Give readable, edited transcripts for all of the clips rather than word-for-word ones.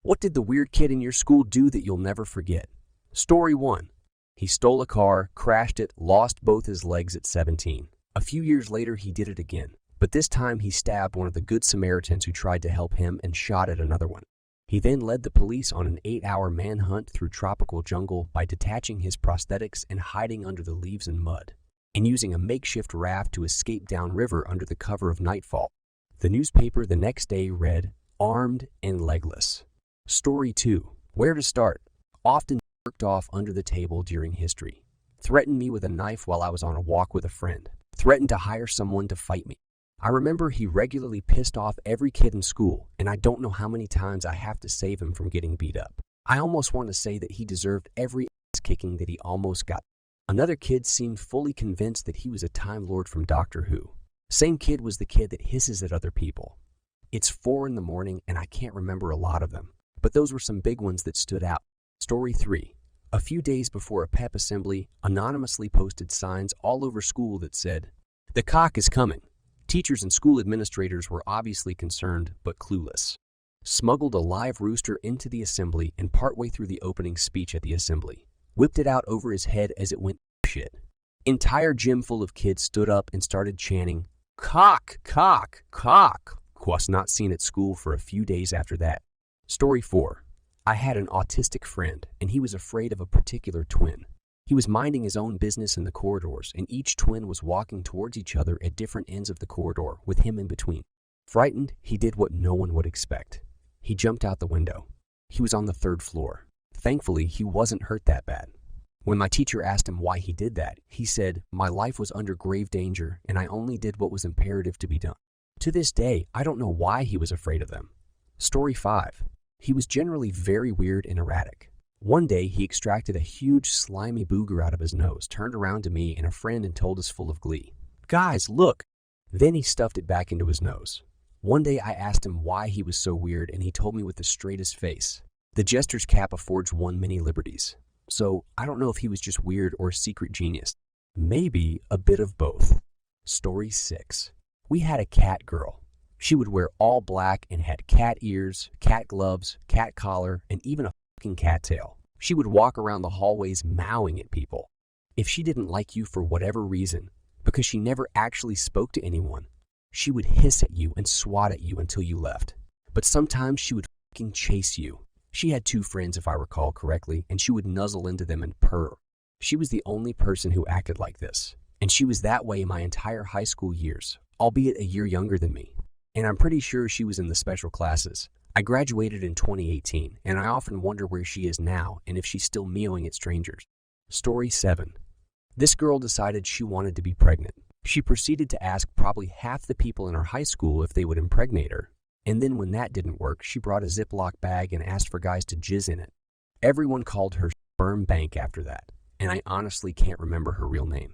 What did the weird kid in your school do that you'll never forget? Story 1. He stole a car, crashed it, lost both his legs at 17. A few years later, he did it again, but this time he stabbed one of the Good Samaritans who tried to help him and shot at another one. He then led the police on an 8-hour manhunt through tropical jungle by detaching his prosthetics and hiding under the leaves and mud, and using a makeshift raft to escape downriver under the cover of nightfall. The newspaper the next day read, "Armed and legless." Story 2. Where to start? Often jerked off under the table during history. Threatened me with a knife while I was on a walk with a friend. Threatened to hire someone to fight me. I remember he regularly pissed off every kid in school, and I don't know how many times I have to save him from getting beat up. I almost want to say that he deserved every ass kicking that he almost got. Another kid seemed fully convinced that he was a Time Lord from Doctor Who. Same kid was the kid that hisses at other people. It's 4 in the morning and I can't remember a lot of them, but those were some big ones that stood out. Story 3. A few days before a pep assembly, anonymously posted signs all over school that said, "The cock is coming." Teachers and school administrators were obviously concerned, but clueless. Smuggled a live rooster into the assembly and partway through the opening speech at the assembly, whipped it out over his head as it went shit. Entire gym full of kids stood up and started chanting, "Cock, cock, cock." Was not seen at school for a few days after that. Story 4. I had an autistic friend, and he was afraid of a particular twin. He was minding his own business in the corridors, and each twin was walking towards each other at different ends of the corridor, with him in between. Frightened, he did what no one would expect. He jumped out the window. He was on the 3rd floor. Thankfully, he wasn't hurt that bad. When my teacher asked him why he did that, he said, "My life was under grave danger, and I only did what was imperative to be done." To this day, I don't know why he was afraid of them. Story 5. He was generally very weird and erratic. One day, he extracted a huge slimy booger out of his nose, turned around to me and a friend and told us full of glee, "Guys, look!" Then he stuffed it back into his nose. One day I asked him why he was so weird and he told me with the straightest face, "The jester's cap affords one many liberties." So I don't know if he was just weird or a secret genius. Maybe a bit of both. Story 6. We had a cat girl. She would wear all black and had cat ears, cat gloves, cat collar, and even a fucking cat tail. She would walk around the hallways mowing at people. If she didn't like you for whatever reason, because she never actually spoke to anyone, she would hiss at you and swat at you until you left. But sometimes she would fucking chase you. She had 2 friends, if I recall correctly, and she would nuzzle into them and purr. She was the only person who acted like this, and she was that way my entire high school years, albeit a year younger than me. And I'm pretty sure she was in the special classes. I graduated in 2018, and I often wonder where she is now and if she's still meowing at strangers. Story 7. This girl decided she wanted to be pregnant. She proceeded to ask probably half the people in her high school if they would impregnate her. And then when that didn't work, she brought a Ziploc bag and asked for guys to jizz in it. Everyone called her Sperm Bank after that, and I honestly can't remember her real name.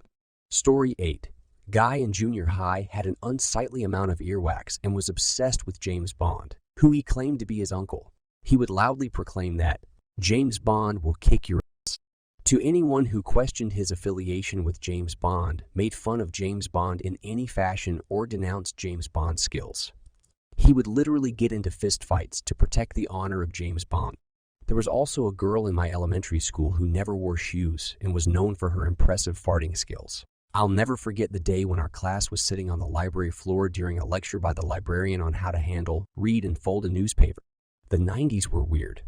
Story 8. Guy in junior high had an unsightly amount of earwax and was obsessed with James Bond, who he claimed to be his uncle. He would loudly proclaim that, "James Bond will kick your ass." To anyone who questioned his affiliation with James Bond, made fun of James Bond in any fashion, or denounced James Bond's skills. He would literally get into fistfights to protect the honor of James Bond. There was also a girl in my elementary school who never wore shoes and was known for her impressive farting skills. I'll never forget the day when our class was sitting on the library floor during a lecture by the librarian on how to handle, read, and fold a newspaper. The 90s were weird.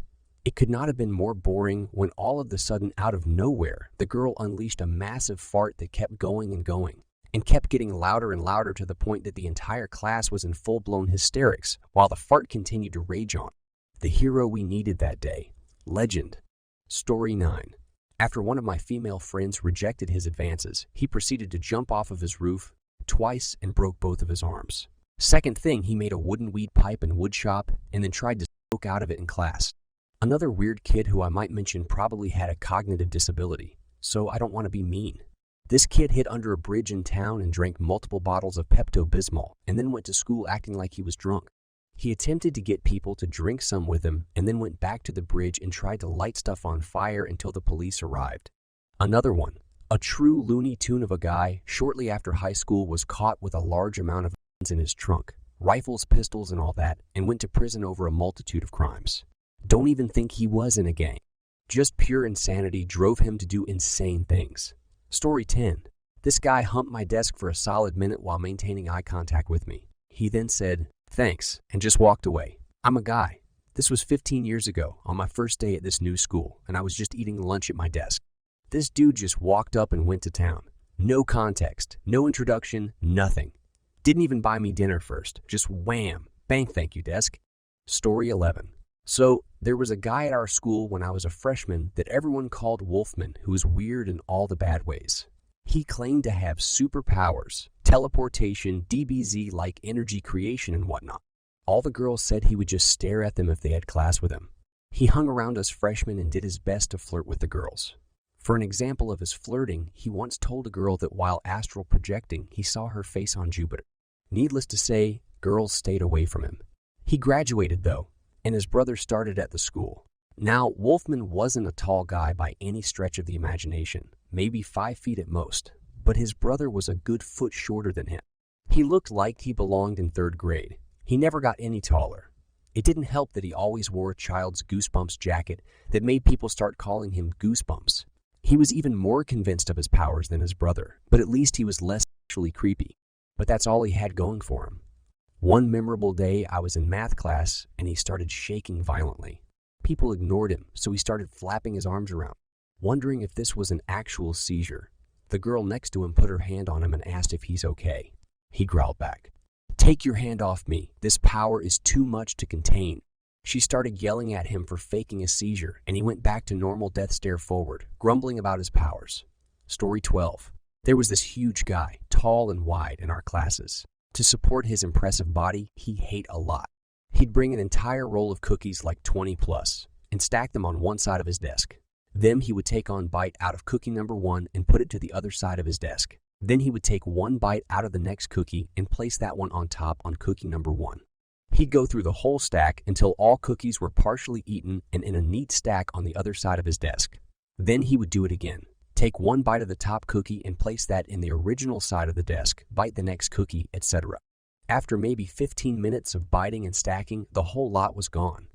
It could not have been more boring when all of a sudden, out of nowhere, the girl unleashed a massive fart that kept going and kept getting louder and louder to the point that the entire class was in full-blown hysterics while the fart continued to rage on. The hero we needed that day. Legend. Story 9. After one of my female friends rejected his advances, he proceeded to jump off of his roof twice and broke both of his arms. Second thing, he made a wooden weed pipe and wood shop and then tried to smoke out of it in class. Another weird kid who I might mention probably had a cognitive disability, so I don't want to be mean. This kid hid under a bridge in town and drank multiple bottles of Pepto-Bismol and then went to school acting like he was drunk. He attempted to get people to drink some with him and then went back to the bridge and tried to light stuff on fire until the police arrived. Another one, a true Looney Tune of a guy, shortly after high school was caught with a large amount of guns in his trunk, rifles, pistols, and all that, and went to prison over a multitude of crimes. Don't even think he was in a gang. Just pure insanity drove him to do insane things. Story 10. This guy humped my desk for a solid minute while maintaining eye contact with me. He then said, "Thanks," and just walked away. I'm a guy. This was 15 years ago on my first day at this new school, and I was just eating lunch at my desk. This dude just walked up and went to town. No context, no introduction, nothing. Didn't even buy me dinner first. Just wham, bang, thank you, desk. Story 11. So, there was a guy at our school when I was a freshman that everyone called Wolfman, who was weird in all the bad ways. He claimed to have superpowers, teleportation, DBZ-like energy creation and whatnot. All the girls said he would just stare at them if they had class with him. He hung around us freshmen and did his best to flirt with the girls. For an example of his flirting, he once told a girl that while astral projecting, he saw her face on Jupiter. Needless to say, girls stayed away from him. He graduated, though, and his brother started at the school. Now, Wolfman wasn't a tall guy by any stretch of the imagination, maybe 5 feet at most, but his brother was a good foot shorter than him. He looked like he belonged in 3rd grade. He never got any taller. It didn't help that he always wore a child's Goosebumps jacket that made people start calling him Goosebumps. He was even more convinced of his powers than his brother, but at least he was less sexually creepy. But that's all he had going for him. One memorable day, I was in math class, and he started shaking violently. People ignored him, so he started flapping his arms around, wondering if this was an actual seizure. The girl next to him put her hand on him and asked if he's okay. He growled back, "Take your hand off me. This power is too much to contain." She started yelling at him for faking a seizure, and he went back to normal death stare forward, grumbling about his powers. Story 12. There was this huge guy, tall and wide, in our classes. To support his impressive body, he ate a lot. He'd bring an entire roll of cookies, like 20 plus, and stack them on one side of his desk. Then he would take one bite out of cookie number 1 and put it to the other side of his desk. Then he would take one bite out of the next cookie and place that one on top on cookie number 1. He'd go through the whole stack until all cookies were partially eaten and in a neat stack on the other side of his desk. Then he would do it again. Take one bite of the top cookie and place that in the original side of the desk, bite the next cookie, etc. After maybe 15 minutes of biting and stacking, the whole lot was gone.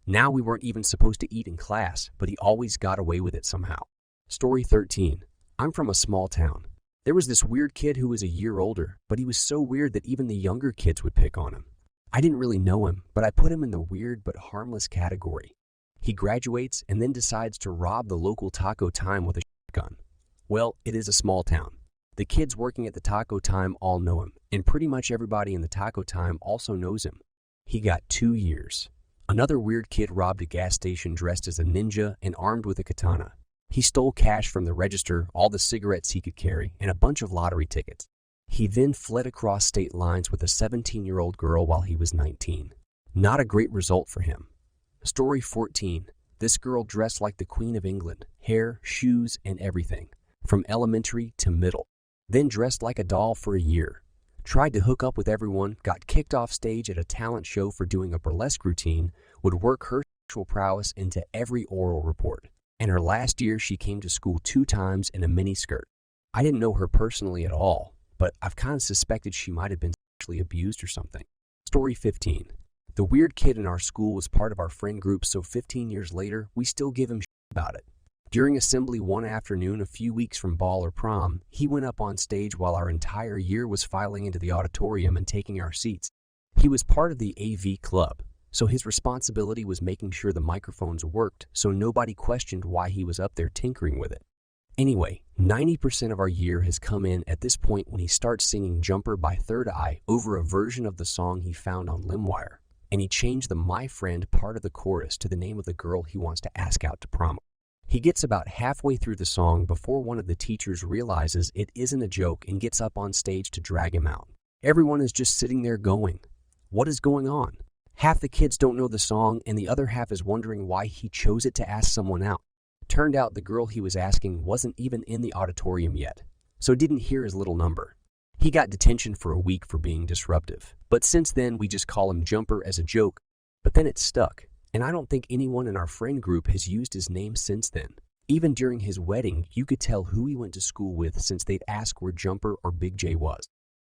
Now we weren't even supposed to eat in class, but he always got away with it somehow. Story 13. I'm from a small town. There was this weird kid who was a year older, but he was so weird that even the younger kids would pick on him. I didn't really know him, but I put him in the weird but harmless category. He graduates and then decides to rob the local Taco Time with a shotgun. Well, it is a small town. The kids working at the Taco Time all know him, and pretty much everybody in the Taco Time also knows him. He got 2 years. Another weird kid robbed a gas station dressed as a ninja and armed with a katana. He stole cash from the register, all the cigarettes he could carry, and a bunch of lottery tickets. He then fled across state lines with a 17-year-old girl while he was 19. Not a great result for him. Story 14. This girl dressed like the Queen of England, hair, shoes, and everything, from elementary to middle. Then dressed like a doll for a year. Tried to hook up with everyone, got kicked off stage at a talent show for doing a burlesque routine, would work her sexual prowess into every oral report. And her last year, she came to school 2 times in a miniskirt. I didn't know her personally at all, but I've kind of suspected she might have been sexually abused or something. Story 15. The weird kid in our school was part of our friend group, so 15 years later, we still give him shit about it. During assembly one afternoon a few weeks from ball or prom, he went up on stage while our entire year was filing into the auditorium and taking our seats. He was part of the AV club, so his responsibility was making sure the microphones worked so nobody questioned why he was up there tinkering with it. Anyway, 90% of our year has come in at this point when he starts singing Jumper by Third Eye over a version of the song he found on LimeWire, and he changed the My Friend part of the chorus to the name of the girl he wants to ask out to prom. He gets about halfway through the song before one of the teachers realizes it isn't a joke and gets up on stage to drag him out. Everyone is just sitting there going, "What is going on?" Half the kids don't know the song and the other half is wondering why he chose it to ask someone out. Turned out the girl he was asking wasn't even in the auditorium yet, so didn't hear his little number. He got detention for a week for being disruptive, but since then we just call him Jumper as a joke, but then it stuck. And I don't think anyone in our friend group has used his name since then. Even during his wedding, you could tell who he went to school with since they'd ask where Jumper or Big J was.